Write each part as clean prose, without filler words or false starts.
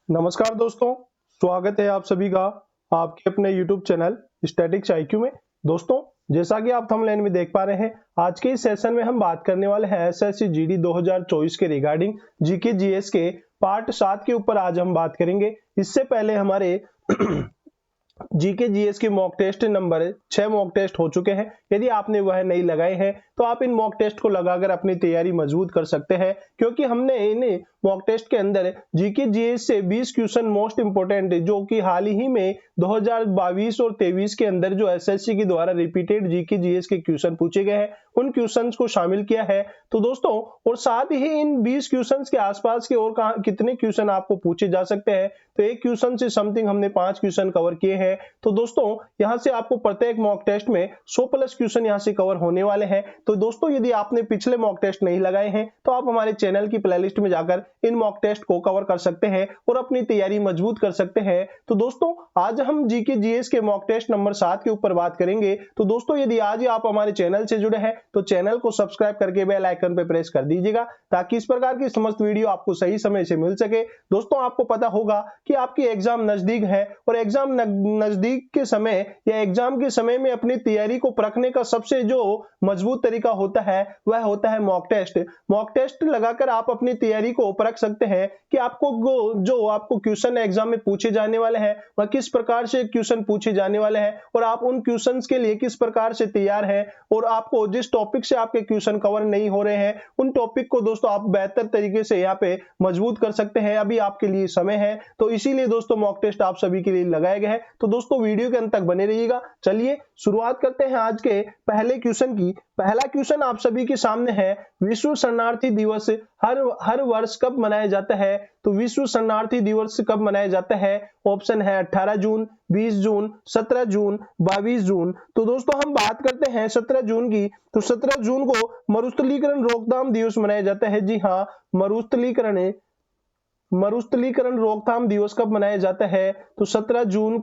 नमस्कार दोस्तों, स्वागत है आप सभी का आपके अपने YouTube चैनल स्टैटिक्स IQ में। दोस्तों, जैसा कि आप थंबनेल में देख पा रहे हैं, आज के इस सेशन में हम बात करने वाले हैं SSC GD 2024 के रिगार्डिंग जीके जीएस के पार्ट 7 के ऊपर आज हम बात करेंगे। इससे पहले हमारे जीके जीएस की mock test number 6 mock test हो चुके हैं। यदि आपने वह नहीं लगाए हैं तो आप इन मॉक टेस्ट को लगाकर अपनी तैयारी मजबूत कर सकते हैं, क्योंकि हमने इन मॉक टेस्ट के अंदर जीके जीएस से 20 क्वेश्चन मोस्ट इंपोर्टेंट जो कि हाल ही में 2022 और 23 के अंदर जो एसएससी के द्वारा रिपीटेड जीके जीएस के क्वेश्चन पूछे गए हैं उन क्वेश्चंस को शामिल किया है। तो दोस्तों, और साथ ही इन 20 क्वेश्चंस के आसपास के और कितने क्वेश्चन आपको पूछे जा सकते हैं, तो एक क्वेश्चन से समथिंग हमने 5 क्वेश्चन कवर किए हैं। तो दोस्तों, यहां से आपको प्रत्येक मॉक टेस्ट में 100 प्लस क्वेश्चन यहां से कवर होने वाले हैं। तो दोस्तों, यदि आपने पिछले मॉक टेस्ट नहीं लगाए हैं तो आप हमारे चैनल की प्लेलिस्ट में जाकर इन मॉक टेस्ट को कवर कर सकते हैं और अपनी तैयारी मजबूत कर सकते हैं। तो दोस्तों, आज हम जीके जीएस के मॉक टेस्ट नंबर 7 के ऊपर बात करेंगे। तो दोस्तों, यदि आज आप हमारे चैनल से जुड़े हैं तो चैनल को सब्सक्राइब करके बेल आइकन पे प्रेस कर दीजिएगा, ताकि इस प्रकार की समस्त वीडियो आपको सही समय से मिल सके। दोस्तों, आपको पता होगा कि आपकी एग्जाम नजदीक है और एग्जाम नजदीक के समय या एग्जाम के समय में अपनी तैयारी को परखने का सबसे जो मजबूत तरीका होता है वह होता है मॉक टेस्ट। मॉक टेस्ट लगाकर आप अपनी तैयारी को परख सकते हैं कि आपको जो आपको क्वेश्चन एग्जाम में पूछे जाने वाले हैं वह किस प्रकार से क्वेश्चन पूछे जाने वाले हैं और आप उन क्वेश्चंस के लिए किस प्रकार से तैयार हैं, और आपको जिस टॉपिक से आपके क्वेश्चन कवर नहीं हो रहे हैं उन टॉपिक को दोस्तों आप बेहतर तरीके से यहाँ पे मजबूत कर सकते हैं। अभी आपके लिए समय है, तो इसीलिए दोस्तों मॉक टेस्ट आप सभी के लिए लगाए गए हैं। तो दोस्तों, वीडियो के अंत तक बने रहिएगा। चलिए शुरुआत करते हैं आज के पहले क्वेश्चन की। पहला क्वेश्चन आप सभी के सामने है, विश्व शरणार्थी दिवस हर वर्ष कब मनाया जाता है? तो विश्व शरणार्थी दिवस कब मनाया जाता है? ऑप्शन है 18 जून, 20 जून, 17 जून, 22 जून। तो दोस्तों, हम बात करते हैं 17 जून की। तो 17 जून को मरुस्थलीकरण रोकथाम दिवस मनाया जाता है। जी हाँ, मरुस्थलीकरण रोकथाम दिवस कब मनाया जाता है? तो 17 जून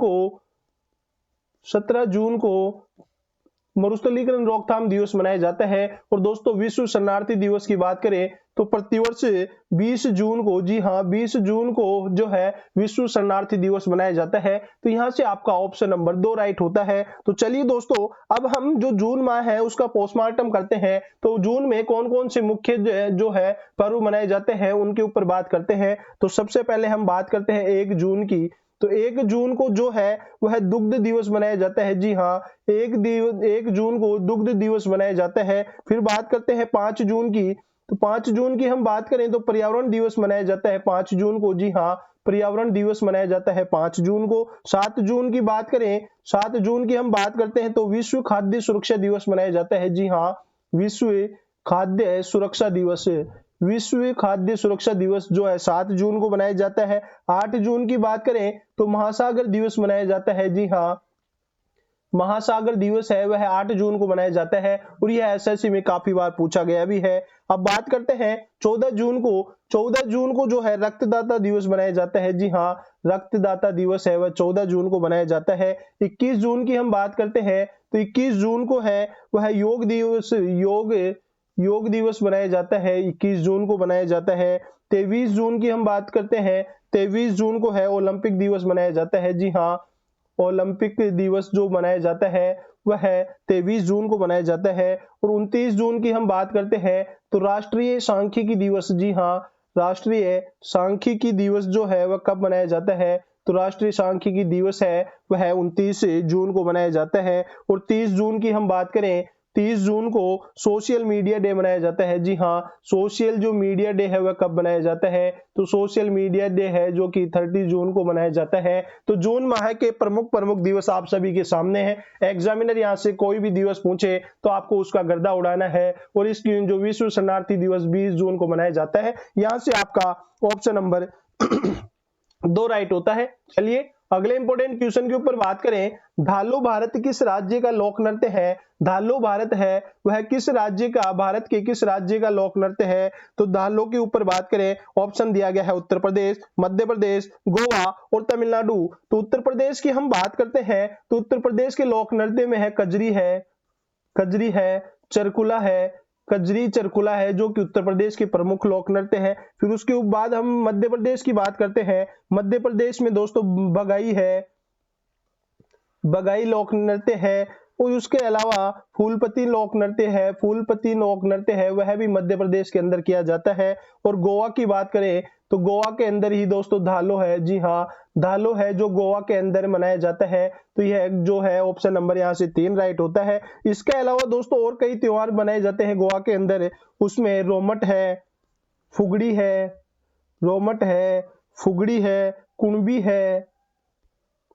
को मरुस्थलीकरण रोकथाम दिवस मनाया जाता है। और दोस्तों, विश्व शरणार्थी दिवस की बात करें तो प्रतिवर्ष 20 जून को, जी हाँ 20 जून को जो है विश्व शरणार्थी दिवस मनाया जाता है। तो यहां से आपका ऑप्शन नंबर 2 राइट होता है। तो चलिए दोस्तों, अब हम जो जून माह है उसका पोस्टमार्टम करते हैं। तो जून में कौन कौन से मुख्य जो है पर्व मनाए जाते हैं उनके ऊपर बात करते हैं। तो सबसे पहले हम बात करते हैं 1 जून की। तो 1 जून को जो है वह दुग्ध दिवस मनाया जाता है। जी हाँ, 1 जून को दुग्ध दिवस मनाया जाता है। फिर बात करते हैं 5 जून की। तो 5 जून की हम बात करें तो पर्यावरण दिवस मनाया जाता है 5 जून को। जी हाँ, पर्यावरण दिवस मनाया जाता है 5 जून को। 7 जून की बात करें, 7 जून की हम बात करते हैं तो विश्व खाद्य सुरक्षा दिवस मनाया जाता है। जी हाँ, विश्व खाद्य सुरक्षा दिवस जो है 7 जून को मनाया जाता है। 8 जून की बात करें तो महासागर दिवस मनाया जाता है। जी हाँ, महासागर दिवस है वह 8 जून को मनाया जाता है और यह एसएससी में काफी बार पूछा गया भी है। अब बात करते हैं 14 जून को। 14 जून को जो है रक्तदाता दिवस मनाया जाता है। जी हाँ, रक्तदाता दिवस है वह 14 जून को मनाया जाता है। 21 जून की हम बात करते हैं तो 21 जून को है वह योग दिवस मनाया जाता है। 21 जून को मनाया जाता है। 23 जून की हम बात करते हैं, 23 जून को है ओलंपिक दिवस मनाया जाता है। जी हाँ, ओलंपिक दिवस जो मनाया जाता है वह 23 जून को मनाया जाता है। और 29 जून की हम बात करते हैं तो राष्ट्रीय सांख्यिकी दिवस। जी हाँ, राष्ट्रीय सांख्यिकी दिवस जो है वह कब मनाया जाता है? तो राष्ट्रीय सांख्यिकी दिवस है वह 29 जून को मनाया जाता है। और 30 जून की हम बात करें, 30 जून को सोशल मीडिया डे मनाया जाता है। जी हाँ, सोशल जो मीडिया डे है वह कब मनाया जाता है? तो सोशल मीडिया डे है जो कि 30 जून को मनाया जाता है। तो जून माह के प्रमुख दिवस आप सभी के सामने हैं। एग्जामिनर यहाँ से कोई भी दिवस पूछे तो आपको उसका गर्दा उड़ाना है। और इसकी जो विश्व शरणार्थी दिवस 20 जून को मनाया जाता है, यहाँ से आपका ऑप्शन नंबर 2 राइट होता है। चलिए अगले इंपोर्टेंट क्वेश्चन के ऊपर बात करें। धालो भारत किस राज्य का लोक नृत्य है? धालो भारत है वह किस राज्य का, भारत के किस राज्य का लोक नृत्य है? तो धालो के ऊपर बात करें, ऑप्शन दिया गया है उत्तर प्रदेश, मध्य प्रदेश, गोवा और तमिलनाडु। तो उत्तर प्रदेश की हम बात करते हैं तो उत्तर प्रदेश के लोक नृत्य में है कजरी है, चरकुला है, कजरी चरकुला है जो कि उत्तर प्रदेश के प्रमुख लोक नृत्य है। फिर उसके बाद हम मध्य प्रदेश की बात करते हैं। मध्य प्रदेश में दोस्तों बगाई है, बगाई लोक नृत्य है। और उसके अलावा फूलपति लोक नृत्य है, फूलपति लोक नृत्य है, वह भी मध्य प्रदेश के अंदर किया जाता है। और गोवा की बात करें तो गोवा के अंदर ही दोस्तों धालो है, जी हाँ धालो है जो गोवा के अंदर मनाया जाता है। तो यह जो है ऑप्शन नंबर यहाँ से 3 राइट होता है। इसके अलावा दोस्तों और कई त्योहार मनाए जाते हैं गोवा के अंदर, उसमें रोमट है, फुगड़ी है, रोमट है, फुगड़ी है, कुणबी है,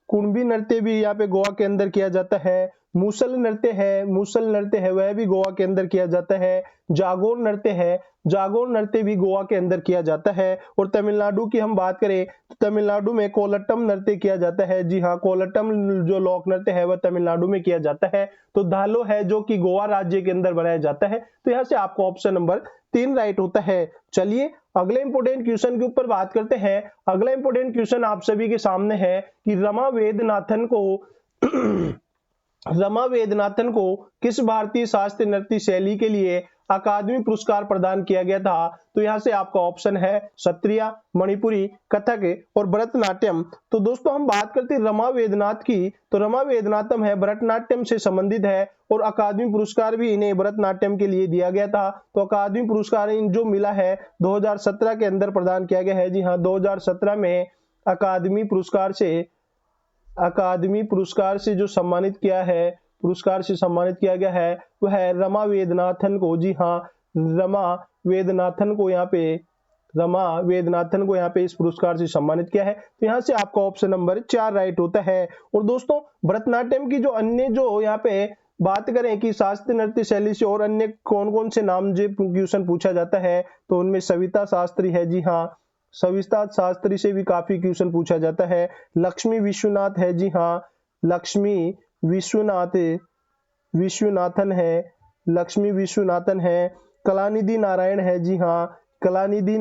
कुणबी नृत्य भी यहाँ पे गोवा के अंदर किया जाता है। मूसल नृत्य है, मूसल नृत्य है वह भी गोवा के अंदर किया जाता है। जागोर नृत्य है, जागोर नृत्य भी गोवा के अंदर किया जाता है। और तमिलनाडु की हम बात करें तो तमिलनाडु में कोलट्टम नृत्य किया जाता है, जी हाँ कोलट्टम जो लोक नृत्य है वह तमिलनाडु में किया जाता है। तो धालो है जो कि गोवा राज्य के अंदर बनाया जाता है। तो यहाँ से आपको ऑप्शन नंबर 3 राइट होता है। चलिए अगले इंपोर्टेंट क्वेश्चन के ऊपर बात करते हैं। अगला इंपोर्टेंट क्वेश्चन आप सभी के सामने है कि रमा वेदनाथन को रमा वेदनाथन को किस भारतीय शास्त्रीय नृत्य शैली के लिए अकादमी पुरस्कार प्रदान किया गया था। तो यहाँ से आपका ऑप्शन है सत्रिया, मणिपुरी, कथक और भरतनाट्यम। तो दोस्तों हम बात करते हैं रमा वेदनाथ की, तो रमा वेदनाथम है भरतनाट्यम से संबंधित है और अकादमी पुरस्कार भी इन्हें भरतनाट्यम के लिए दिया गया था। तो अकादमी पुरस्कार जो मिला है 2017 के अंदर प्रदान किया गया है, जी हाँ 2017 में अकादमी पुरस्कार से जो सम्मानित किया है, पुरस्कार से सम्मानित किया गया है वह है रमा वेदनाथन को, जी हाँ रमा वेदनाथन को यहाँ पे इस पुरस्कार से सम्मानित किया है। तो यहाँ से आपका ऑप्शन नंबर 4 राइट होता है। और दोस्तों भरतनाट्यम की जो अन्य जो यहाँ पे बात करें कि शास्त्रीय नृत्य शैली से और अन्य कौन कौन से नाम जो क्वेश्चन पूछा जाता है, तो उनमें सविता शास्त्री है, जी हाँ सविता शास्त्री से भी काफी क्वेश्चन पूछा जाता है। लक्ष्मी विश्वनाथ है, जी हाँ लक्ष्मी विश्वनाथन है, लक्ष्मी विश्वनाथन है। कलानिधि नारायण है, जी हाँ कलानिधि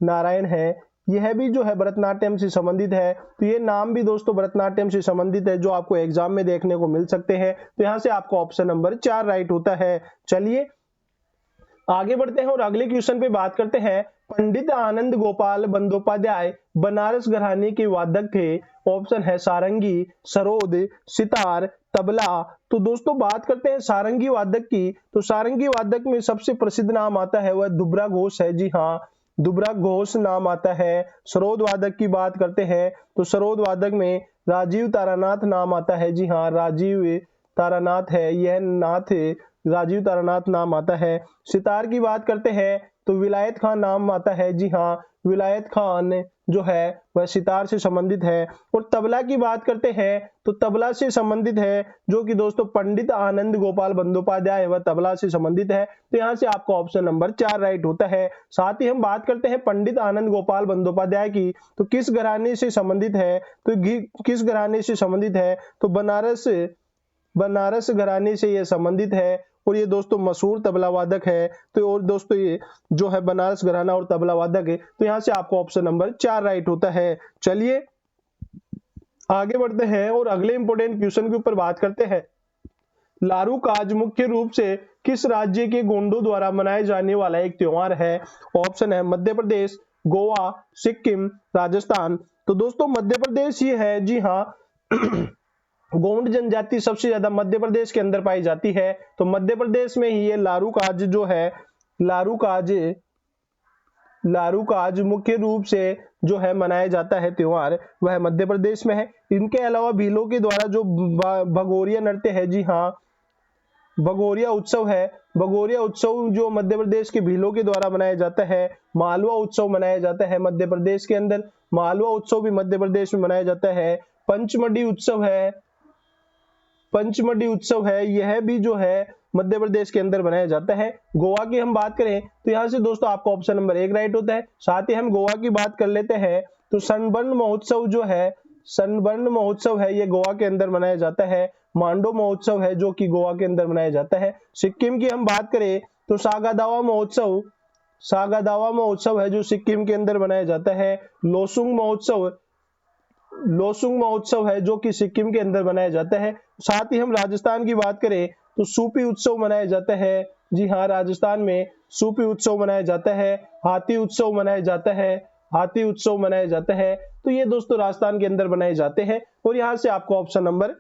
नारायण है, यह भी जो है भरतनाट्यम से संबंधित है। तो ये नाम भी दोस्तों भरतनाट्यम से संबंधित है जो आपको एग्जाम में देखने को मिल सकते हैं। तो यहाँ से आपका ऑप्शन नंबर 4 राइट होता है। चलिए आगे बढ़ते हैं और अगले क्वेश्चन पे बात करते हैं। पंडित आनंद गोपाल बंदोपाध्याय बनारस घराने के वादक थे। ऑप्शन है सारंगी, सरोद, सितार, तबला। तो दोस्तों बात करते हैं सारंगी वादक की, तो सारंगी वादक में सबसे प्रसिद्ध नाम आता है वह दुबरा घोष है, जी हाँ दुबरा घोष नाम आता है। सरोद वादक की बात करते हैं तो सरोद वादक में राजीव तारानाथ नाम आता है, जी हाँ राजीव तारानाथ है, यह नाथ राजीव तारानाथ नाम आता है। सितार की बात करते हैं तो विलायत खान नाम आता है, जी हाँ विलायत खान जो है वह सितार से संबंधित है। और तबला की बात करते हैं तो तबला से संबंधित है जो कि दोस्तों पंडित आनंद गोपाल बंदोपाध्याय वह तबला से संबंधित है। तो यहाँ से आपका ऑप्शन नंबर 4 राइट होता है। साथ ही हम बात करते हैं पंडित आनंद गोपाल बंदोपाध्याय की, तो किस घराने से संबंधित है, तो किस घराने से संबंधित है, तो बनारस घराने से यह संबंधित है। और ये दोस्तों मशहूर तबला वादक है। तो और दोस्तों ये जो है बनारस घराना और तबला वादक है। तो यहाँ से आपको ऑप्शन नंबर 4 राइट होता है। चलिए आगे बढ़ते हैं और अगले इंपोर्टेंट क्वेश्चन के ऊपर बात करते हैं। लारू काज मुख्य रूप से किस राज्य के गोंडों द्वारा मनाए जाने वाला एक त्योहार है। ऑप्शन है मध्य प्रदेश, गोवा, सिक्किम, राजस्थान। तो दोस्तों मध्य प्रदेश ही है, जी हाँ गोंड जनजाति सबसे ज्यादा मध्य प्रदेश के अंदर पाई जाती है। तो मध्य प्रदेश में ही ये लारू काज जो है लारू काज मुख्य रूप से जो है मनाया जाता है त्योहार वह मध्य प्रदेश में है। इनके अलावा भीलों के द्वारा जो भगोरिया नृत्य है, जी हाँ भगोरिया उत्सव है, भगोरिया उत्सव जो मध्य प्रदेश के भीलों के द्वारा मनाया जाता है। मालवा उत्सव मनाया जाता है मध्य प्रदेश के अंदर, मालवा उत्सव भी मध्य प्रदेश में मनाया जाता है। पंचमढ़ी उत्सव है, यह भी जो है मध्य प्रदेश के अंदर बनाया जाता है। गोवा की हम बात करें तो यहाँ से दोस्तों आपका ऑप्शन नंबर 1 राइट होता है। साथ ही हम गोवा की बात कर लेते हैं तो सनबर्न महोत्सव है, ये गोवा के अंदर मनाया जाता है। मांडो महोत्सव है जो कि गोवा के अंदर मनाया जाता है। सिक्किम की हम बात करें तो सागादावा महोत्सव है जो सिक्किम के अंदर मनाया जाता है। लोसुंग महोत्सव है जो कि सिक्किम के अंदर मनाया जाता है। साथ ही हम राजस्थान की बात करें तो सूपी उत्सव मनाया जाता है। जी हाँ, राजस्थान में सूपी उत्सव मनाया जाता है। हाथी उत्सव मनाया जाता है। हाथी उत्सव मनाया जाता है। तो ये दोस्तों राजस्थान के अंदर मनाए जाते हैं और यहाँ से आपको ऑप्शन नंबर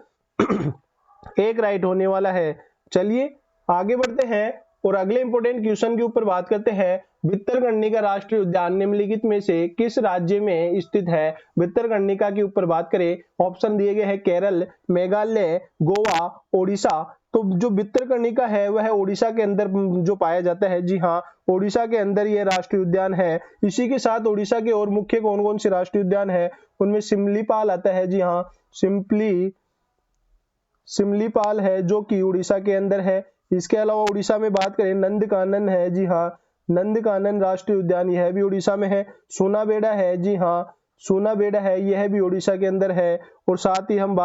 एक राइट होने वाला है। चलिए आगे बढ़ते हैं और अगले इंपोर्टेंट क्वेश्चन के ऊपर बात करते हैं। भितरकनिका राष्ट्रीय उद्यान निम्नलिखित में से किस राज्य में स्थित है? भितरकनिका के ऊपर बात करें, ऑप्शन दिए गए हैं केरल, मेघालय, गोवा, ओडिशा। तो जो भितरकनिका है वह ओडिशा के अंदर जो पाया जाता है। जी हाँ, ओडिशा के अंदर यह राष्ट्रीय उद्यान है। इसी के साथ ओडिशा के और मुख्य कौन कौन से राष्ट्रीय उद्यान है, उनमें सिमलीपाल आता है। जी हाँ, सिमलीपाल है जो कि उड़ीसा के अंदर है। इसके अलावा उड़ीसा में बात करें, नंदकानन है। जी हाँ, नंदकानन राष्ट्रीय उद्यान यह भी उड़ीसा में है। सोनाबेड़ा है। जी हाँ, सोनाबेड़ा है, यह भी उड़ीसा के अंदर है। और साथ ही हम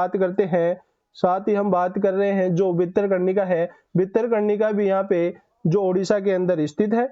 बात कर रहे हैं जो भितरकनिका है, भितरकनिका भी यहाँ पे जो उड़ीसा के अंदर स्थित है।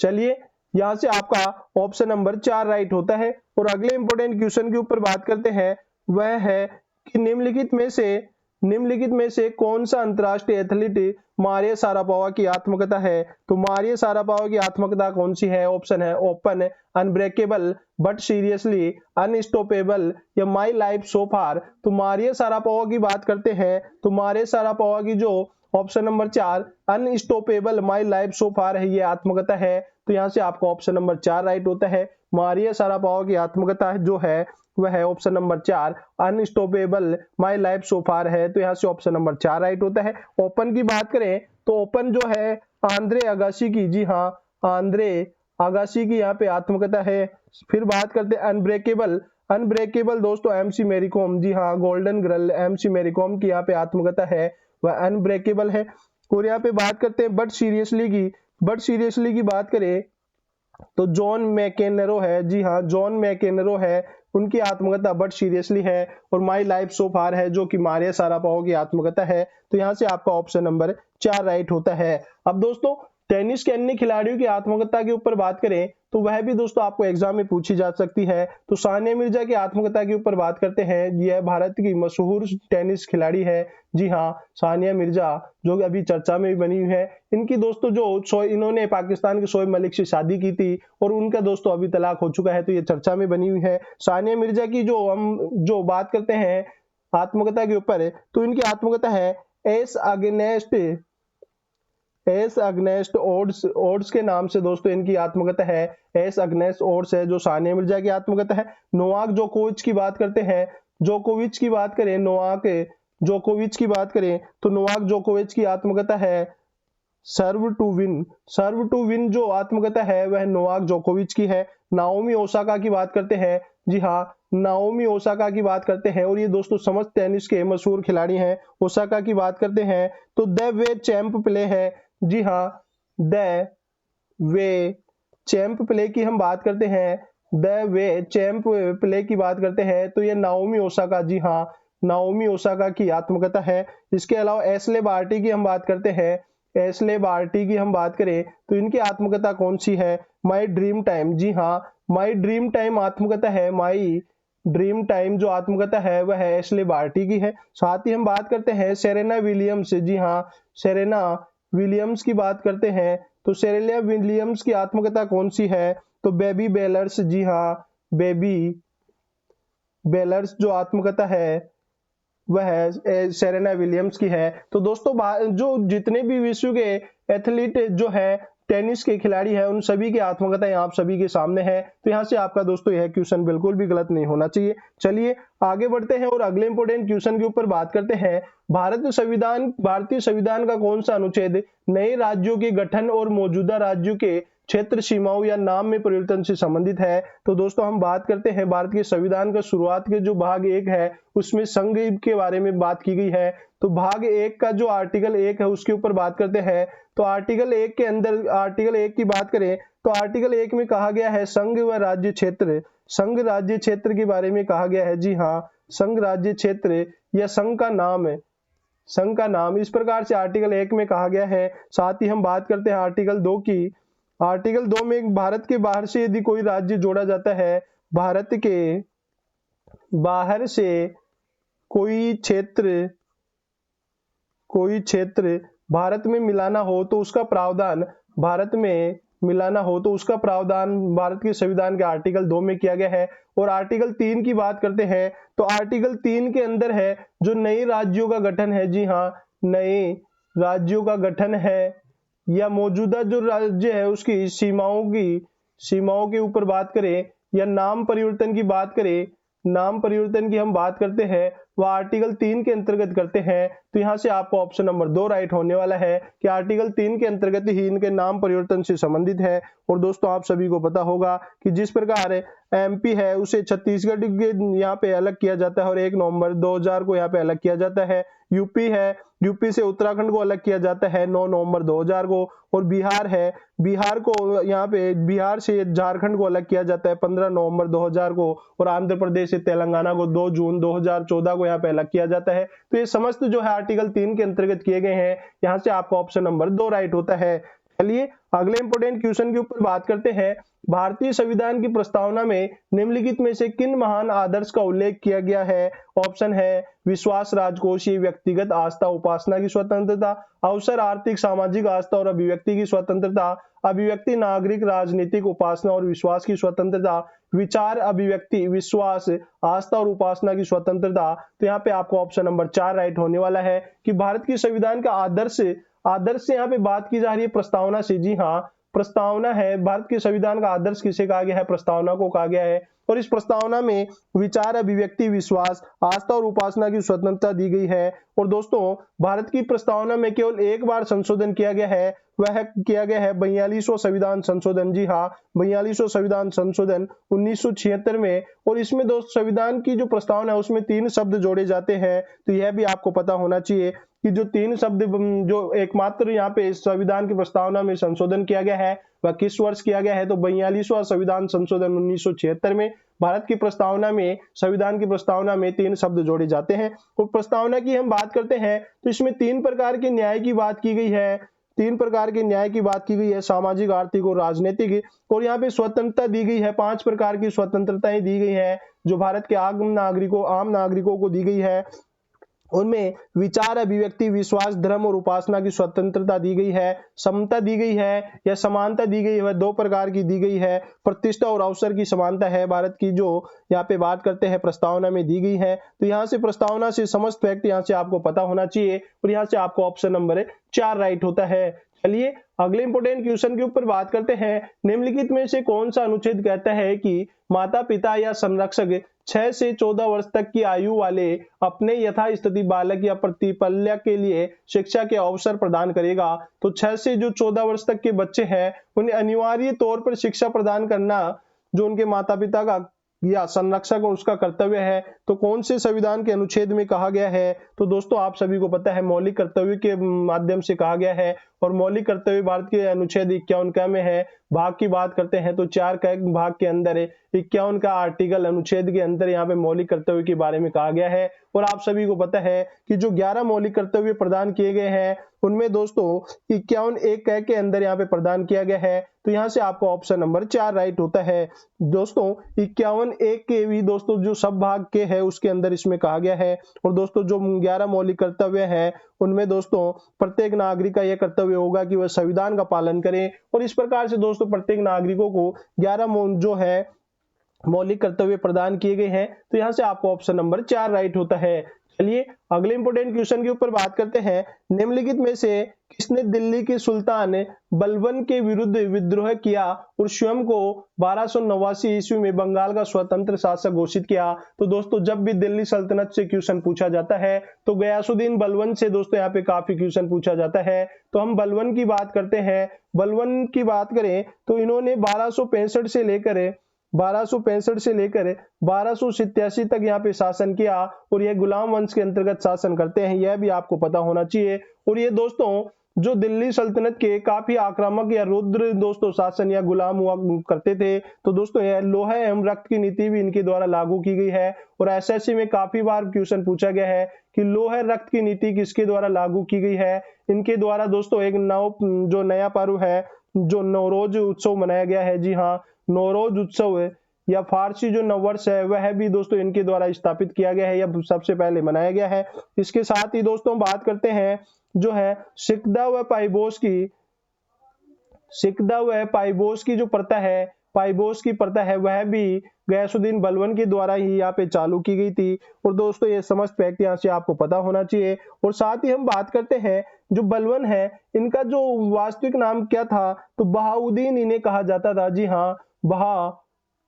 चलिए यहाँ से आपका ऑप्शन नंबर 4 राइट होता है। और अगले इंपोर्टेंट क्वेश्चन के ऊपर बात करते हैं, वह है कि निम्नलिखित में से कौन सा अंतरराष्ट्रीय एथलीट मारिया शारापोवा की आत्मकथा है? तो मारिया शारापोवा की आत्मकथा कौन सी है? ऑप्शन है open, unbreakable, but seriously, unstoppable या माई लाइफ सो फार। तो मारिया शारापोवा की बात करते हैं तो मारिया शारापोवा की जो option number 4 Unstoppable my life so far है, ये आत्मकथा है। तो यहाँ से आपका ऑप्शन नंबर 4 राइट होता है। मारिया शारापोवा की आत्मकथा जो है वह है option number 4 Unstoppable my life so far है। तो यहाँ से ऑप्शन नंबर 4 राइट होता है। ओपन की बात करें तो ओपन जो है आंद्रे अगासी की, जी हाँ, आंद्रे अगासी की यहाँ पे आत्मकथा है। फिर बात करते हैं अनब्रेकेबल दोस्तों एमसी मैरी कॉम, जी हाँ, golden girl MC Mary Kom की यहाँ पे आत्मकथा है, वह अनब्रेकेबल है। और यहाँ पे बात करते हैं बट सीरियसली की बात करें तो जॉन मैकेनरो है। जी हाँ, जॉन मैकेनरो है, उनकी आत्मकथा बट सीरियसली है। और माई लाइफ सो फार है जो कि मारिया शारापोवा की आत्मकथा है। तो यहाँ से आपका ऑप्शन नंबर 4 राइट होता है। अब दोस्तों टेनिस के अन्य खिलाड़ियों की आत्मकथा के ऊपर बात करें तो वह भी दोस्तों आपको एग्जाम में पूछी जा सकती है। तो सानिया मिर्जा की आत्मकथा के ऊपर बात करते हैं। यह भारत की मशहूर टेनिस खिलाड़ी है। जी हाँ, सानिया मिर्जा जो अभी चर्चा में भी बनी हुई है। इनकी दोस्तों जो इन्होंने पाकिस्तान के शोएब मलिक से शादी की थी और उनका दोस्तों अभी तलाक हो चुका है, तो ये चर्चा में बनी हुई है। सानिया मिर्जा की जो बात करते हैं आत्मकथा के ऊपर, तो इनकी आत्मकथा है एस अगनेस्ट ओड्स के नाम से दोस्तों इनकी आत्मकथा है। एस अगनेस्ट ओड्स है जो सानिया मिर्जा की आत्मकथा है। नोवाक जोकोविच की बात करते हैं, जोकोविच की बात करें तो नोवाक जोकोविच की आत्मकथा है सर्व टू विन जो आत्मकथा है वह नोवाक जोकोविच की है। नाओमी ओसाका की बात करते हैं, जी हाँ, नाओमी ओसाका की बात करते हैं और ये दोस्तों समस्त टेनिस के मशहूर खिलाड़ी हैं। ओसाका की बात करते हैं तो द वे चैंप प्ले है। जी हाँ, द वे चैंप प्ले की हम बात करते हैं, द वे चैंप प्ले की बात करते हैं तो ये नाओमी ओसाका, जी हाँ, नाओमी ओसाका की आत्मकथा है। इसके अलावा एशले बार्टी की हम बात करते हैं, एशले बार्टी की हम बात करें तो इनकी आत्मकथा कौन सी है? माई ड्रीम टाइम, जी हाँ, माई ड्रीम टाइम आत्मकथा है। माई ड्रीम टाइम जो आत्मकथा है वह है एशले बार्टी की है। साथ ही हम बात करते हैं सेरेना विलियम्स, जी हाँ, सेरेना विलियम्स की बात करते हैं तो सेरेना विलियम्स की आत्मकथा कौन सी है? तो बेबी बेलर्स, जी हाँ, बेबी बेलर्स जो आत्मकथा है वह सेरेना विलियम्स की है। तो दोस्तों जो जितने भी विश्व के एथलीट जो है टेनिस के खिलाड़ी हैं उन सभी की आत्मकथा आप सभी के सामने है। तो यहाँ से आपका दोस्तों यह क्वेश्चन बिल्कुल भी गलत नहीं होना चाहिए। चलिए आगे बढ़ते हैं और अगले इंपोर्टेंट क्वेश्चन के ऊपर बात करते हैं। भारतीय संविधान का कौन सा अनुच्छेद नए राज्यों के गठन और मौजूदा राज्यों के क्षेत्र सीमाओं या नाम में परिवर्तन से संबंधित है? तो दोस्तों हम बात करते हैं भारत के संविधान का शुरुआत के जो भाग 1 है उसमें संघ के बारे में बात की गई है। तो भाग 1 का जो आर्टिकल 1 है उसके ऊपर बात करते हैं। तो आर्टिकल 1 के अंदर आर्टिकल 1 की बात करें तो आर्टिकल 1 में कहा गया है संघ व राज्य क्षेत्र, संघ राज्य क्षेत्र के बारे में कहा गया है। जी हाँ, संघ राज्य क्षेत्र या संघ का नाम इस प्रकार से आर्टिकल 1 में कहा गया है। साथ ही हम बात करते हैं आर्टिकल 2 की। आर्टिकल 2 में भारत के बाहर से यदि कोई राज्य जोड़ा जाता है, भारत के बाहर से कोई क्षेत्र कोई क्षेत्र भारत में मिलाना हो तो उसका प्रावधान भारत में मिलाना हो तो उसका प्रावधान भारत के संविधान के आर्टिकल 2 में किया गया है। और आर्टिकल 3 की बात करते हैं तो आर्टिकल 3 के अंदर है जो नए राज्यों का गठन है, जी हाँ, नए राज्यों का गठन है या मौजूदा जो राज्य है उसकी सीमाओं के ऊपर बात करें या नाम परिवर्तन की बात करें, नाम परिवर्तन की हम बात करते हैं वह आर्टिकल 3 के अंतर्गत करते हैं। तो यहां से आपको ऑप्शन नंबर 2 राइट होने वाला है कि आर्टिकल 3 के अंतर्गत ही इनके नाम परिवर्तन से संबंधित है। और दोस्तों आप सभी को पता होगा कि जिस प्रकार एमपी है उसे छत्तीसगढ़ के यहाँ पे अलग किया जाता है और 1 नवंबर 2000 को यहाँ पे अलग किया जाता है। यूपी है, यूपी से उत्तराखंड को अलग किया जाता है 9 नवंबर 2000 को। और बिहार है, बिहार को यहाँ पे बिहार से झारखंड को अलग किया जाता है 15 नवंबर 2000 को। और आंध्र प्रदेश से तेलंगाना को 2 जून 2014 को यहाँ पे अलग किया जाता है। तो ये समस्त जो है आर्टिकल 3 के अंतर्गत किए गए हैं। यहाँ से आपका ऑप्शन नंबर 2 राइट होता है। चलिए अगले इंपोर्टेंट क्वेश्चन के ऊपर बात करते हैं। भारतीय संविधान की प्रस्तावना में निम्नलिखित में से किन महान आदर्श का उल्लेख किया गया है? ऑप्शन है विश्वास, राजकोषीय, व्यक्तिगत आस्था, उपासना की स्वतंत्रता, अवसर, आर्थिक सामाजिक आस्था और अभिव्यक्ति की स्वतंत्रता, अभिव्यक्ति, नागरिक, राजनीतिक, उपासना और विश्वास की स्वतंत्रता, विचार, अभिव्यक्ति, विश्वास, आस्था और उपासना की स्वतंत्रता। तो यहाँ पे आपको ऑप्शन नंबर 4 राइट होने वाला है कि भारत की संविधान का आदर्श से यहाँ पे बात की जा रही है प्रस्तावना से। जी हाँ, प्रस्तावना है, भारत के संविधान का आदर्श किसे कहा गया है? प्रस्तावना को कहा गया है। और इस प्रस्तावना में विचार, अभिव्यक्ति, विश्वास, आस्था और उपासना की स्वतंत्रता दी गई है। और दोस्तों भारत की प्रस्तावना में केवल एक बार संशोधन किया गया है, वह किया गया है 42वां संविधान संशोधन। जी हाँ, 42वां संविधान संशोधन 1976 में। और इसमें दोस्तों संविधान की जो प्रस्तावना है उसमें 3 शब्द जोड़े जाते हैं। तो यह भी आपको पता होना चाहिए कि जो 3 शब्द जो एकमात्र यहाँ पे संविधान की प्रस्तावना में संशोधन किया गया है वह किस वर्ष किया गया है? तो 42वां संविधान संशोधन 1976 में। भारत की प्रस्तावना में, संविधान की प्रस्तावना में 3 शब्द जोड़े जाते हैं। और प्रस्तावना की हम बात करते हैं तो इसमें 3 प्रकार के न्याय की बात की गई है। 3 प्रकार के न्याय की बात की गई है, सामाजिक, आर्थिक और राजनीतिक। और यहाँ पे स्वतंत्रता दी गई है, 5 प्रकार की स्वतंत्रताएं दी गई है जो भारत के आम नागरिकों को दी गई है। उनमें विचार, अभिव्यक्ति, विश्वास, धर्म और उपासना की स्वतंत्रता दी गई है। समता दी गई है या समानता दी गई है, वह 2 प्रकार की दी गई है। प्रतिष्ठा और अवसर की समानता है भारत की, जो यहाँ पे बात करते हैं प्रस्तावना में दी गई है। तो यहाँ से प्रस्तावना से समस्त फैक्ट यहाँ से आपको पता होना चाहिए और यहाँ से आपको ऑप्शन नंबर 4 राइट होता है। चलिए अगले इंपोर्टेंट क्वेश्चन के ऊपर बात करते हैं। निम्नलिखित में से कौन सा अनुच्छेद कहता है कि माता पिता या संरक्षक 6 से 14 वर्ष तक की आयु वाले अपने यथास्थिति बालक या प्रतिपल्य के लिए शिक्षा के अवसर प्रदान करेगा? तो 6 से जो 14 वर्ष तक के बच्चे हैं उन्हें अनिवार्य तौर पर शिक्षा प्रदान करना जो उनके माता पिता का या संरक्षक और उसका कर्तव्य है। तो कौन से संविधान के अनुच्छेद में कहा गया है? तो दोस्तों आप सभी को पता है मौलिक कर्तव्य के माध्यम से कहा गया है। और मौलिक कर्तव्य भारत के अनुच्छेद 51 का में है। भाग की बात करते हैं तो 4 का भाग के अंदर 51 का आर्टिकल अनुच्छेद के अंदर यहाँ पे मौलिक कर्तव्य के बारे में कहा गया है। और आप सभी को पता है कि जो 11 मौलिक कर्तव्य प्रदान किए गए हैं उनमें दोस्तों 51 एक के अंदर यहाँ पे प्रदान किया गया है। तो यहाँ से आपको ऑप्शन नंबर 4 राइट होता है। दोस्तों 51 एक के भी दोस्तों जो सब भाग के है उसके अंदर इसमें कहा गया है। और दोस्तों जो 11 मौलिक कर्तव्य है उनमें दोस्तों प्रत्येक नागरिक का यह कर्तव्य होगा कि वह संविधान का पालन करें। और इस प्रकार से दोस्तों प्रत्येक नागरिकों को 11 जो है मौलिक कर्तव्य प्रदान किए गए हैं। तो यहाँ से आपको ऑप्शन नंबर 4 राइट होता है। चलिए अगले इंपोर्टेंट क्वेश्चन के ऊपर बात करते हैं। निम्नलिखित में से किसने दिल्ली के सुल्तान बलबन के विरुद्ध विद्रोह किया और स्वयं को 1289 ईस्वी में बंगाल का स्वतंत्र शासक घोषित किया? तो दोस्तों जब भी दिल्ली सल्तनत से क्वेश्चन पूछा जाता है तो गयासुद्दीन बलबन से दोस्तों यहाँ पे काफी क्वेश्चन पूछा जाता है। तो हम बलबन की बात करते हैं। बलबन की बात करें तो इन्होंने 1265 से लेकर 1287 तक यहाँ पे शासन किया और यह गुलाम वंश के अंतर्गत शासन करते हैं, यह भी आपको पता होना चाहिए। और ये दोस्तों जो दिल्ली सल्तनत के काफी आक्रामक या रुद्र दोस्तों शासन या गुलाम हुआ करते थे। तो दोस्तों यह लोहा एवं रक्त की नीति भी इनके द्वारा लागू की गई है। और एसएससी में काफी बार क्वेश्चन पूछा गया है कि लोहा रक्त की नीति किसके द्वारा लागू की गई है? इनके द्वारा दोस्तों एक जो नया पर्व है जो नवरोज उत्सव मनाया गया है। जी हाँ, नवरोज उत्सव या फारसी जो नववर्ष है वह भी दोस्तों इनके द्वारा स्थापित किया गया है या सबसे पहले मनाया गया है। इसके साथ ही दोस्तों बात करते हैं जो है सिकदा व पाइबोस की जो प्रथा है, पाइबोस की प्रथा है, वह भी गयासुद्दीन बलबन के द्वारा ही यहाँ पे चालू की गई थी। और दोस्तों ये समस्त फैक्ट यहाँ से आपको पता होना चाहिए। और साथ ही हम बात करते हैं जो बलबन है, इनका जो वास्तविक नाम क्या था, तो बहाउद्दीन इन्हें कहा जाता था। जी हाँ,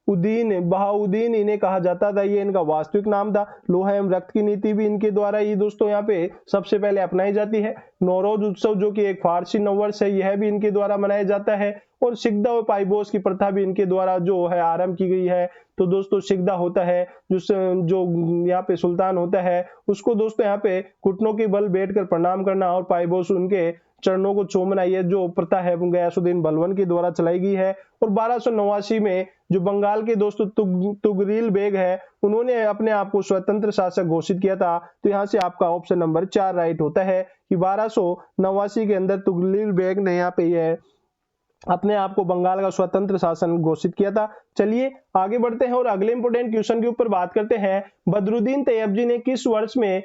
बहाउद्दीन इन्हें कहा जाता था, ये इनका वास्तविक नाम था। लोहा एवं रक्त की नीति भी इनके द्वारा ही दोस्तों यहाँ पे सबसे पहले अपनाई जाती है। नौरोज उत्सव जो कि एक फारसी नववर्ष है, यह भी इनके द्वारा मनाया जाता है। और सिकदा व पाइबोस की प्रथा भी इनके द्वारा जो है आरंभ की गई है। तो दोस्तों सिकदा होता है जो यहाँ पे सुल्तान होता है, उसको दोस्तों यहाँ पे घुटनों के बल बैठकर प्रणाम करना, और पाइबोस उनके चरणों को चूमना, ये जो प्रथा है गयासुद्दीन बलबन के द्वारा चलाई गई है। और 1289 में जो बंगाल के दोस्तों तुगरील बेग है, उन्होंने अपने आप को स्वतंत्र शासक घोषित किया था। तो यहाँ से आपका ऑप्शन नंबर 4 राइट होता है कि 1289 के अंदर तुगरील बेग ने यहाँ पे यह अपने आप को बंगाल का स्वतंत्र शासन घोषित किया था। चलिए आगे बढ़ते हैं और अगले इंपोर्टेंट क्वेश्चन के ऊपर बात करते हैं। बदरुद्दीन तैयबजी ने किस वर्ष में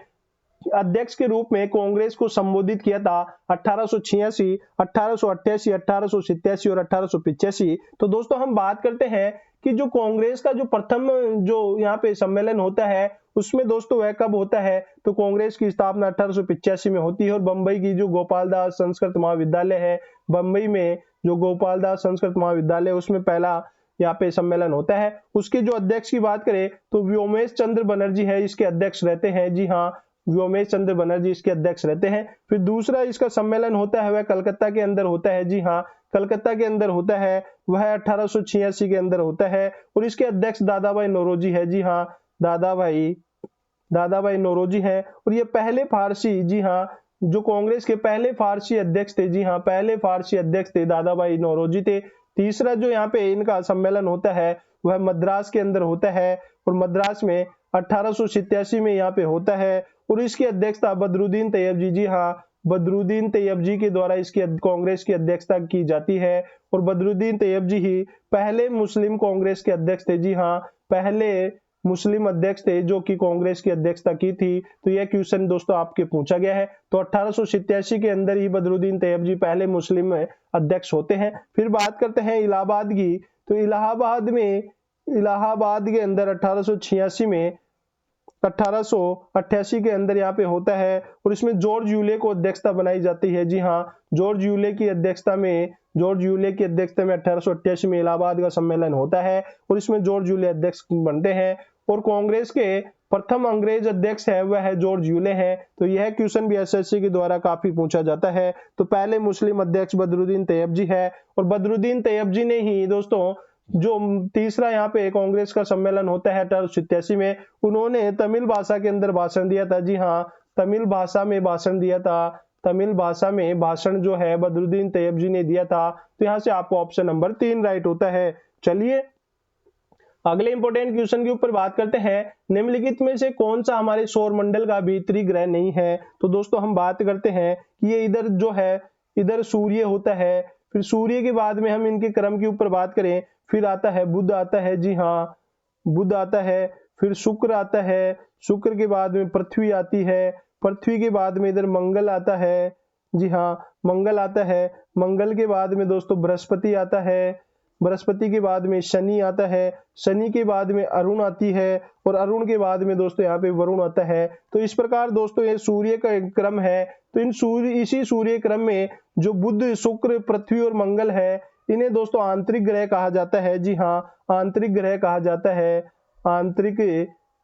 अध्यक्ष के रूप में कांग्रेस को संबोधित किया था? 1886, 1888, 1887 और 1885। तो दोस्तों हम बात करते हैं कि जो कांग्रेस का जो प्रथम जो यहाँ पे सम्मेलन होता है, उसमें दोस्तों वह कब होता है? तो कांग्रेस की स्थापना 1885 में होती है। और बंबई की जो गोपाल दास संस्कृत महाविद्यालय है, बंबई में जो गोपाल दास संस्कृत महाविद्यालय, उसमें पहला यहाँ पे सम्मेलन होता है। उसके जो अध्यक्ष की बात करें तो व्योमेश चंद्र बनर्जी है इसके अध्यक्ष रहते हैं। जी हाँ, व्योमेश चंद्र बनर्जी इसके अध्यक्ष रहते हैं। फिर दूसरा इसका सम्मेलन होता है वह कलकत्ता के अंदर होता है। जी हाँ, कलकत्ता के अंदर होता है, वह 1886 के अंदर होता है। और इसके अध्यक्ष दादाभाई नौरोजी है। जी हाँ, दादाभाई नौरोजी है। और ये पहले फारसी, जी हाँ, जो कांग्रेस के पहले फारसी अध्यक्ष थे। जी हाँ, पहले फारसी अध्यक्ष थे, दादाभाई नौरोजी थे। तीसरा जो यहाँ पे इनका सम्मेलन होता है वह मद्रास के अंदर होता है, और मद्रास में 1887 में यहाँ पे होता है। और इसकी अध्यक्षता बदरुद्दीन तैयबजी, जी हाँ, बदरुद्दीन तैयबजी के द्वारा इसकी कांग्रेस की अध्यक्षता की जाती है। और बदरुद्दीन तैयबजी ही पहले मुस्लिम कांग्रेस के अध्यक्ष थे। जी हाँ, पहले मुस्लिम अध्यक्ष थे जो कि कांग्रेस की अध्यक्षता की थी। तो यह क्वेश्चन दोस्तों आपके पूछा गया है। तो 1887 के अंदर ही बदरुद्दीन तैयबजी पहले मुस्लिम अध्यक्ष होते हैं। फिर बात करते हैं इलाहाबाद की। तो इलाहाबाद के अंदर 1888 के अंदर यहाँ पे होता है। और इसमें जॉर्ज यूले को अध्यक्षता बनाई जाती है। जी हाँ, जॉर्ज यूले की अध्यक्षता में 1888 में इलाहाबाद का सम्मेलन होता है, और इसमें जॉर्ज यूले अध्यक्ष बनते हैं। और कांग्रेस के प्रथम अंग्रेज अध्यक्ष है वह है जॉर्ज यूले हैं। तो यह क्वेश्चन भी एसएससी के द्वारा काफी पूछा जाता है। तो पहले मुस्लिम अध्यक्ष बदरुद्दीन तैयबजी है, और बदरुद्दीन तैयबजी ने ही दोस्तों जो तीसरा यहाँ पे कांग्रेस का सम्मेलन होता है 1887 में, उन्होंने तमिल भाषा के अंदर भाषण दिया था। जी हाँ, तमिल भाषा में भाषण दिया था। तमिल भाषा में भाषण जो है बदरुद्दीन तैयबजी ने दिया था। तो यहाँ से आपको ऑप्शन नंबर 3 राइट होता है। चलिए अगले इंपोर्टेंट क्वेश्चन के ऊपर बात करते हैं। निम्नलिखित में से कौन सा हमारे सौर मंडल का भीतरी ग्रह नहीं है? तो दोस्तों हम बात करते हैं कि ये इधर जो है, इधर सूर्य होता है। फिर सूर्य के बाद में हम इनके क्रम के ऊपर बात करें, फिर आता है बुध आता है। जी हाँ, बुध आता है। फिर शुक्र आता है, शुक्र के बाद में पृथ्वी आती है, पृथ्वी के बाद में इधर मंगल आता है। जी हाँ, मंगल आता है। मंगल के बाद में दोस्तों बृहस्पति आता है, बृहस्पति के बाद में शनि आता है, शनि के बाद में अरुण आती है, और अरुण के बाद में दोस्तों यहाँ पे वरुण आता है। तो इस प्रकार दोस्तों ये सूर्य का एक क्रम है। तो इसी सूर्य क्रम में जो बुध, शुक्र, पृथ्वी और मंगल है, इन्हें दोस्तों आंतरिक ग्रह कहा जाता है। जी हाँ, आंतरिक ग्रह कहा जाता है, आंतरिक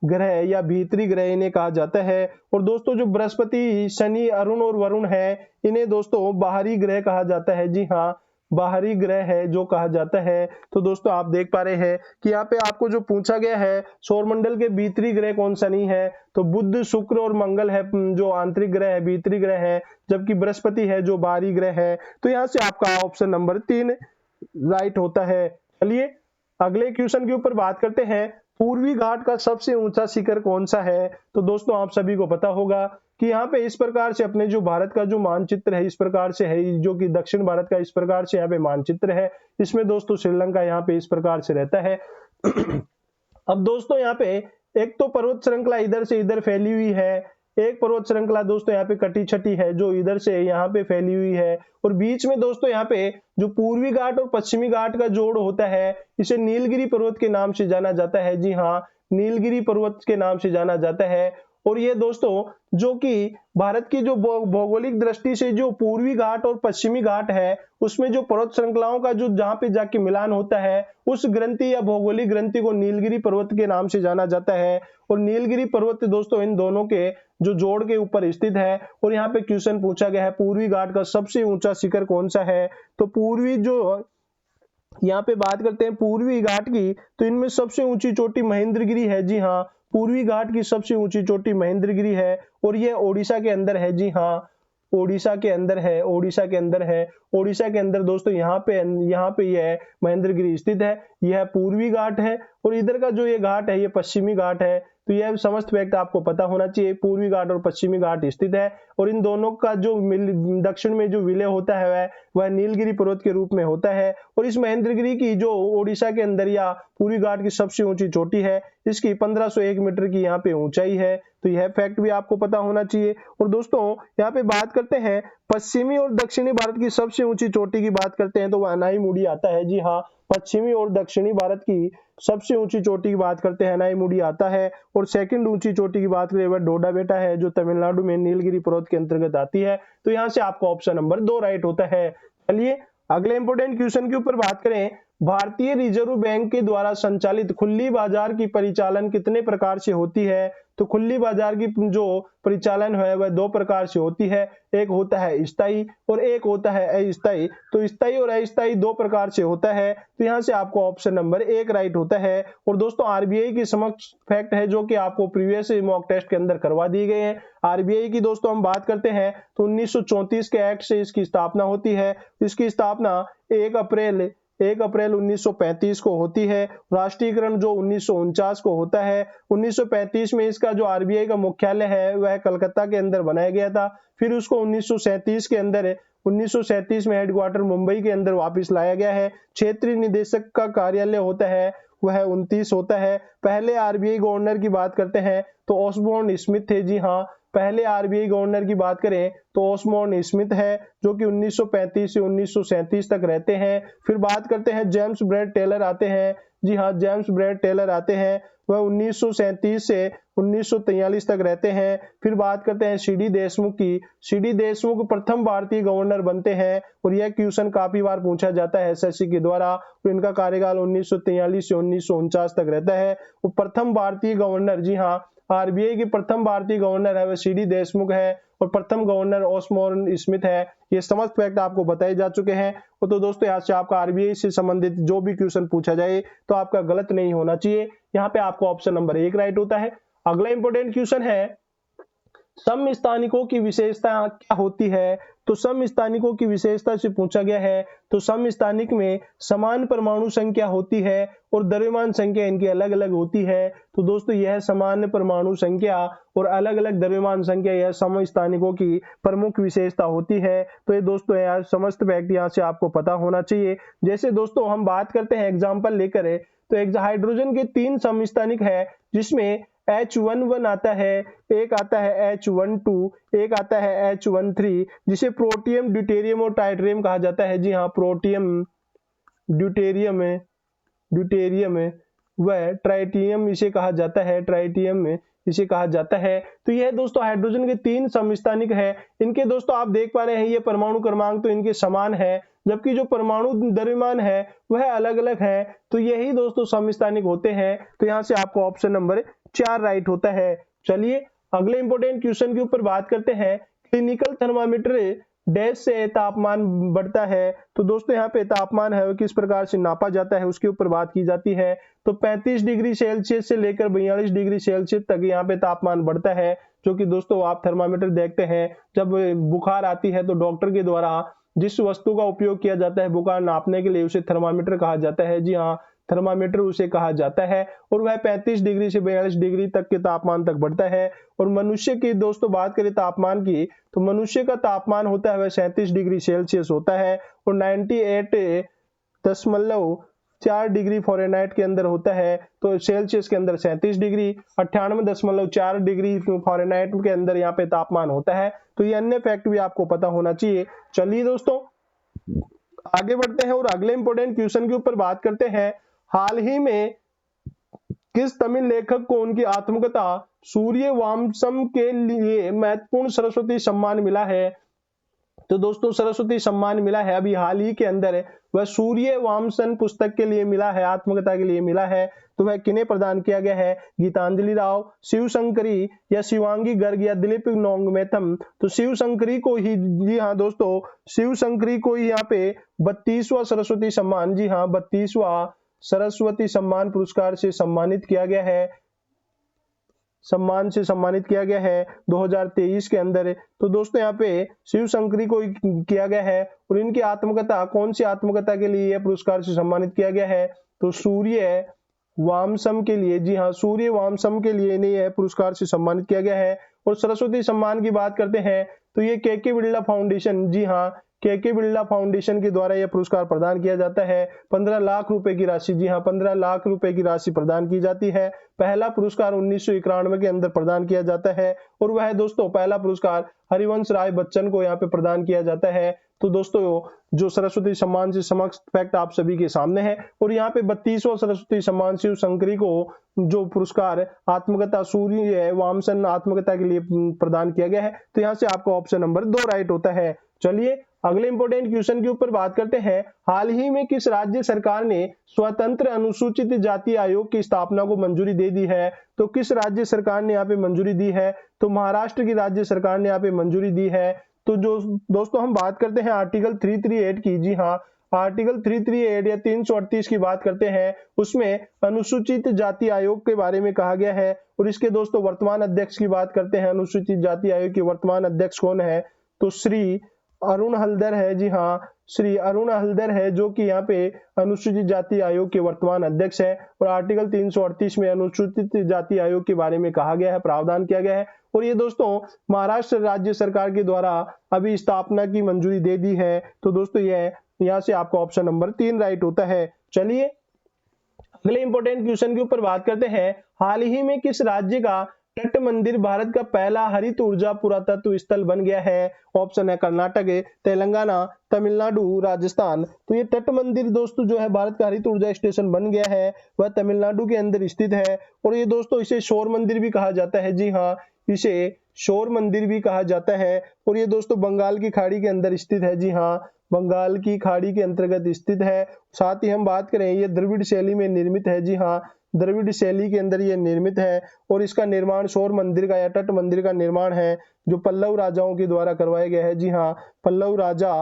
ग्रह या भीतरी ग्रह इन्हें कहा जाता है। और दोस्तों जो बृहस्पति, शनि, अरुण और वरुण है, इन्हें दोस्तों बाहरी ग्रह कहा जाता है। जी हाँ, बाहरी ग्रह है जो कहा जाता है। तो दोस्तों आप देख पा रहे हैं कि यहाँ पे आपको जो पूछा गया है सौरमंडल के भीतरी ग्रह कौन सा नहीं है, तो बुध, शुक्र और मंगल है जो आंतरिक ग्रह है, भीतरी ग्रह है, जबकि बृहस्पति है जो बाहरी ग्रह है। तो यहाँ से आपका ऑप्शन नंबर 3 राइट होता है। चलिए अगले क्वेश्चन के ऊपर बात करते हैं। पूर्वी घाट का सबसे ऊंचा शिखर कौन सा है? तो दोस्तों आप सभी को पता होगा कि यहाँ पे इस प्रकार से अपने जो भारत का जो मानचित्र है इस प्रकार से है, जो कि दक्षिण भारत का इस प्रकार से यहाँ पे मानचित्र है। इसमें दोस्तों श्रीलंका यहाँ पे इस प्रकार से रहता है। अब दोस्तों यहाँ पे एक तो पर्वत श्रृंखला इधर से इधर फैली हुई है, एक पर्वत श्रृंखला दोस्तों यहाँ पे कटी छटी है जो इधर से यहाँ पे फैली हुई है, और बीच में दोस्तों यहाँ पे जो पूर्वी घाट और पश्चिमी घाट का जोड़ होता है इसे नीलगिरी पर्वत के नाम से जाना जाता है। जी हाँ, नीलगिरी पर्वत के नाम से जाना जाता है। और ये दोस्तों जो कि भारत की जो भौगोलिक दृष्टि से जो पूर्वी घाट और पश्चिमी घाट है उसमें जो पर्वत श्रृंखलाओं का जो जहां पे जाके मिलान होता है उस ग्रंथि या भौगोलिक ग्रंथि को नीलगिरी पर्वत के नाम से जाना जाता है। और नीलगिरी पर्वत दोस्तों इन दोनों के जो जोड़ के ऊपर स्थित है। और यहाँ पे क्वेश्चन पूछा गया है पूर्वी घाट का सबसे ऊंचा शिखर कौन सा है, तो पूर्वी जो यहाँ पे बात करते हैं पूर्वी घाट की, तो इनमें सबसे ऊंची चोटी महेंद्रगिरी है। जी हाँ, पूर्वी घाट की सबसे ऊंची चोटी महेंद्रगिरी है और यह ओडिशा के अंदर है। जी हाँ, ओडिशा के अंदर है, ओडिशा के अंदर है। ओडिशा के अंदर दोस्तों यहाँ पे यह महेंद्रगिरी स्थित है। यह पूर्वी घाट है और इधर का जो ये घाट है ये पश्चिमी घाट है। तो यह समस्त फैक्ट आपको पता होना चाहिए। पूर्वी घाट और पश्चिमी घाट स्थित है और इन दोनों का जो दक्षिण में जो विलय होता है वह नीलगिरी पर्वत के रूप में होता है। और इस महेंद्रगिरी की जो ओडिशा के अंदर या पूर्वी घाट की सबसे ऊंची चोटी है इसकी 1501 मीटर की यहाँ पे ऊंचाई है। तो यह फैक्ट भी आपको पता होना चाहिए। और दोस्तों यहाँ पे बात करते हैं पश्चिमी और दक्षिणी भारत की सबसे ऊंची चोटी की बात करते हैं तो वह अनाईमुड़ी आता है। जी हाँ, पश्चिमी और दक्षिणी भारत की सबसे ऊंची चोटी की बात करते हैं अनाईमुड़ी आता है। और सेकंड ऊंची चोटी की बात करें वह डोडा बेटा है जो तमिलनाडु में नीलगिरी पर्वत के अंतर्गत आती है। तो यहाँ से आपका ऑप्शन नंबर 2 राइट होता है। चलिए अगले इंपोर्टेंट क्वेश्चन के ऊपर बात करें। भारतीय रिजर्व बैंक के द्वारा संचालित खुली बाजार की परिचालन कितने प्रकार से होती है, तो खुली बाजार की जो परिचालन है वह 2 प्रकार से होती है। एक होता है स्थायी और एक होता है अस्थायी। तो स्थायी और अस्थायी 2 प्रकार से होता है। तो यहाँ से आपको ऑप्शन नंबर 1 राइट होता है। और दोस्तों आरबीआई की समक्ष फैक्ट है जो कि आपको प्रीवियस मॉक टेस्ट के अंदर करवा दी गए हैं। आरबीआई की दोस्तों हम बात करते हैं तो 1934 के एक्ट से इसकी स्थापना होती है। इसकी स्थापना 1 अप्रैल 1935 को होती है। राष्ट्रीयकरण जो 1949 को होता है। 1935 में इसका जो आरबीआई का मुख्यालय है वह कलकत्ता के अंदर बनाया गया था। फिर उसको 1937 में हेडक्वार्टर मुंबई के अंदर वापस लाया गया है। क्षेत्रीय निदेशक का कार्यालय होता है वह 29 होता है। पहले आरबीआई गवर्नर की बात करते हैं तो ऑसबोर्न स्मिथ थे। जी हाँ, पहले आरबीआई गवर्नर की बात करें तो ऑसबोर्न स्मिथ है जो कि 1935 से 1937 तक रहते हैं। फिर बात करते हैं जेम्स ब्रैड टेलर आते हैं। जी हाँ, जेम्स ब्रैड टेलर आते हैं, वह 1937 से 1943 तक रहते हैं। फिर बात करते हैं सीडी देशमुख की। सीडी देशमुख प्रथम भारतीय गवर्नर बनते हैं और यह क्वेश्चन काफी बार पूछा जाता है एसएससी के द्वारा। तो इनका कार्यकाल 1943 से 1949 तक रहता है। वो प्रथम भारतीय गवर्नर, जी हाँ, आरबीआई के प्रथम भारतीय गवर्नर है वह सीडी देशमुख है और प्रथम गवर्नर ऑसबोर्न स्मिथ है। ये समस्त फैक्ट आपको बताए जा चुके हैं। तो दोस्तों यहाँ से आपका आरबीआई से संबंधित जो भी क्वेश्चन पूछा जाए तो आपका गलत नहीं होना चाहिए। यहाँ पे आपको ऑप्शन नंबर 1 राइट होता है। अगला इंपोर्टेंट क्वेश्चन है समस्थानिकों की विशेषता क्या होती है, तो समस्थानिकों की विशेषता से पूछा गया है। तो समस्थानिक में समान परमाणु संख्या होती है और द्रव्यमान संख्या इनकी अलग अलग होती है। तो दोस्तों यह समान परमाणु संख्या और अलग अलग द्रव्यमान संख्या यह समस्थानिकों की प्रमुख विशेषता होती है। तो ये दोस्तों यार समस्त फैक्ट यहाँ से आपको पता होना चाहिए। जैसे दोस्तों हम बात करते हैं एग्जाम्पल लेकर, तो एक हाइड्रोजन के 3 समस्थानिक है जिसमें H11 आता है, एक आता है H12, एक आता है H13 जिसे प्रोटियम, ड्यूटेरियम और टाइटेरियम कहा जाता है। जी हाँ, प्रोटियम, ड्यूटेरियम व ट्राइटियम इसे कहा जाता है, ट्राइटियम में इसे कहा जाता है। तो यह दोस्तों हाइड्रोजन के 3 समस्थानिक है। इनके दोस्तों आप देख पा रहे हैं ये परमाणु क्रमांक तो इनके समान है, जबकि जो परमाणु द्रव्यमान है वह अलग अलग है। तो यही दोस्तों समस्थानिक होते हैं। तो यहाँ से आपको ऑप्शन नंबर 4 राइट होता है। चलिए अगले इंपोर्टेंट क्वेश्चन के ऊपर बात करते हैं। क्लिनिकल थर्मामीटर डैश से तापमान बढ़ता है। तो दोस्तों यहाँ पे तापमान है किस प्रकार से नापा जाता है उसके ऊपर बात की जाती है। तो 35 डिग्री सेल्सियस से लेकर 42 डिग्री सेल्सियस तक यहाँ पे तापमान बढ़ता है। जो कि दोस्तों आप थर्मामीटर देखते हैं जब बुखार आती है तो डॉक्टर के द्वारा जिस वस्तु का उपयोग किया जाता है बुखार नापने के लिए उसे थर्मामीटर कहा जाता है। जी हाँ, थर्मामीटर उसे कहा जाता है और वह 35 डिग्री से 42 डिग्री तक के तापमान तक बढ़ता है। और मनुष्य की दोस्तों बात करें तापमान की तो मनुष्य का तापमान होता है वह 37 डिग्री सेल्सियस होता है और 98.5 4 डिग्री फ़ारेनहाइट के अंदर होता है, तो सेल्सियस के अंदर 37 डिग्री, 98.4 डिग्री फ़ारेनहाइट के अंदर यहाँ पे तापमान होता है। तो ये अन्य फैक्ट भी आपको पता होना चाहिए। चलिए दोस्तों आगे बढ़ते हैं और अगले इंपॉर्टेंट क्वेश्चन के ऊपर बात करते हैं। हाल ही में किस तमिल लेखक को उनकी आत्मकथा सूर्यवंशम के लिए महत्वपूर्ण सरस्वती सम्मान मिला है? तो दोस्तों सरस्वती सम्मान मिला है अभी हाल ही के अंदर, वह सूर्यवंशम पुस्तक के लिए मिला है, आत्मकथा के लिए मिला है। तो वह किन्हें प्रदान किया गया है? गीतांजलि राव, शिवशंकरी या शिवांगी गर्ग या दिलीप नोंगमेथम? तो शिवशंकरी को ही, जी हाँ दोस्तों, शिवशंकरी को ही यहाँ पे 32वां सरस्वती सम्मान, जी हाँ 32वां सरस्वती सम्मान पुरस्कार से सम्मानित किया गया है, सम्मान से सम्मानित किया गया है 2023 के अंदर। तो दोस्तों यहाँ पे शिवशंकरी को किया गया है और इनकी आत्मकथा, कौन सी आत्मकथा के लिए यह पुरस्कार से सम्मानित किया गया है? तो सूर्य वामसम के लिए, जी हाँ सूर्य वामसम के लिए इन्हें यह पुरस्कार से सम्मानित किया गया है। और सरस्वती सम्मान की बात करते हैं तो ये के बिरला फाउंडेशन, जी हाँ के बिरला फाउंडेशन के द्वारा यह पुरस्कार प्रदान किया जाता है। 15 लाख रुपए की राशि, जी हाँ 15 लाख रुपए की राशि प्रदान की जाती है। पहला पुरस्कार 1991 के अंदर प्रदान किया जाता है और वह दोस्तों पहला पुरस्कार हरिवंश राय बच्चन को यहाँ पे प्रदान किया जाता है। तो दोस्तों जो सरस्वती सम्मान से समक्ष फैक्ट आप सभी के सामने है। और यहाँ पे 32वां सरस्वती सम्मान शिवशंकरी को जो पुरस्कार आत्मकथा सूर्य वामसन आत्मकथा के लिए प्रदान किया गया है। तो यहाँ से आपका ऑप्शन नंबर 2 राइट होता है। चलिए अगले इंपॉर्टेंट क्वेश्चन के ऊपर बात करते हैं। हाल ही में किस राज्य सरकार ने स्वतंत्र अनुसूचित जाति आयोग की स्थापना को मंजूरी दे दी है? तो किस राज्य सरकार ने यहाँ पे मंजूरी दी है? तो महाराष्ट्र की राज्य सरकार ने यहाँ पे मंजूरी दी है। तो जो दोस्तों हम बात करते हैं आर्टिकल 338 की, जी हाँ आर्टिकल 338 या 338 की बात करते हैं, उसमें अनुसूचित जाति आयोग के बारे में कहा गया है। और इसके दोस्तों वर्तमान अध्यक्ष की बात करते हैं, अनुसूचित जाति आयोग के वर्तमान अध्यक्ष कौन है? तो श्री अरुण हल्दर है, जी हाँ श्री अरुण हल्दर है जो कि यहाँ पे अनुसूचित जाति आयोग के वर्तमान अध्यक्ष है। और आर्टिकल 338 में अनुसूचित जाति आयोग के बारे में कहा गया है, प्रावधान किया गया है। और ये दोस्तों महाराष्ट्र राज्य सरकार के द्वारा अभी स्थापना की मंजूरी दे दी है। तो दोस्तों यह यहाँ से आपका ऑप्शन नंबर 3 राइट होता है। चलिए अगले इंपॉर्टेंट क्वेश्चन के ऊपर बात करते हैं। हाल ही में किस राज्य का तट मंदिर भारत का पहला हरित ऊर्जा पुरातत्व स्थल बन गया है? ऑप्शन है कर्नाटक, तेलंगाना, तमिलनाडु, राजस्थान। तो ये तट मंदिर दोस्तों जो है भारत का हरित ऊर्जा स्टेशन बन गया है, वह तमिलनाडु के अंदर स्थित है। और ये दोस्तों इसे शोर मंदिर भी कहा जाता है, जी हाँ इसे शोर मंदिर भी कहा जाता है। और ये दोस्तों बंगाल की खाड़ी के अंदर स्थित है, जी हाँ बंगाल की खाड़ी के अंतर्गत स्थित है। साथ ही हम बात करें ये द्रविड़ शैली में निर्मित है, जी हाँ द्रविड़ शैली के अंदर ये निर्मित है। और इसका निर्माण शोर मंदिर का या तट मंदिर का निर्माण है जो पल्लव राजाओं के द्वारा करवाया गया है, जी हाँ पल्लव राजा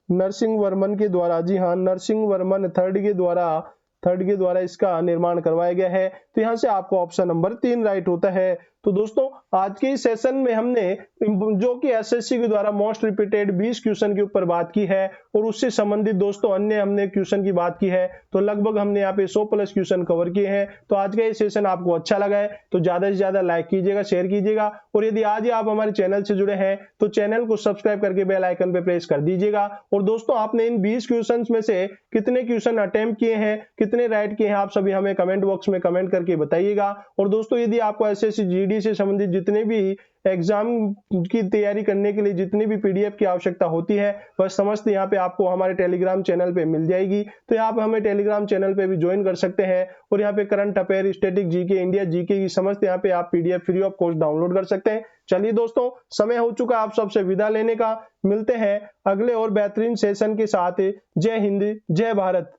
नरसिंह वर्मन के द्वारा, जी हाँ नरसिंह वर्मन थर्ड के द्वारा इसका निर्माण करवाया गया है। तो यहाँ से आपको ऑप्शन नंबर 3 राइट होता है। तो दोस्तों आज के इस सेशन में हमने जो कि एसएससी के द्वारा मोस्ट रिपीटेड 20 क्वेश्चन के ऊपर बात की है और उससे संबंधित दोस्तों अन्य हमने क्वेश्चन की बात की है। तो लगभग हमने यहाँ पे 100 प्लस क्वेश्चन कवर किए हैं। तो आज का ये सेशन आपको अच्छा लगा है तो ज्यादा से ज्यादा लाइक कीजिएगा, शेयर कीजिएगा। और यदि आज ही आप हमारे चैनल से जुड़े हैं तो चैनल को सब्सक्राइब करके बेल आइकन पे प्रेस कर दीजिएगा। और दोस्तों आपने इन 20 क्वेश्चन में से कितने क्वेश्चन अटेम्प्ट किए हैं, कितने राइट किए हैं, आप सभी हमें कमेंट बॉक्स में कमेंट करके बताइएगा। और दोस्तों यदि आपको एसएससी जीडी से संबंधित जितने भी एग्जाम की तैयारी करने के लिए जितनी भी पीडीएफ की आवश्यकता होती है वह समस्त यहाँ पे आपको हमारे टेलीग्राम चैनल पे मिल जाएगी। तो यहाँ पे हमें टेलीग्राम चैनल पे भी ज्वाइन कर सकते हैं और यहाँ पे current affair, static GK, India GK की समस्त यहाँ पे आप PDF free of cost download कर सकते हैं। चलिए दोस्तों समय हो चुका आप सबसे विदा लेने का, मिलते हैं अगले और बेहतरीन सेशन के साथ। जय हिंद, जय भारत।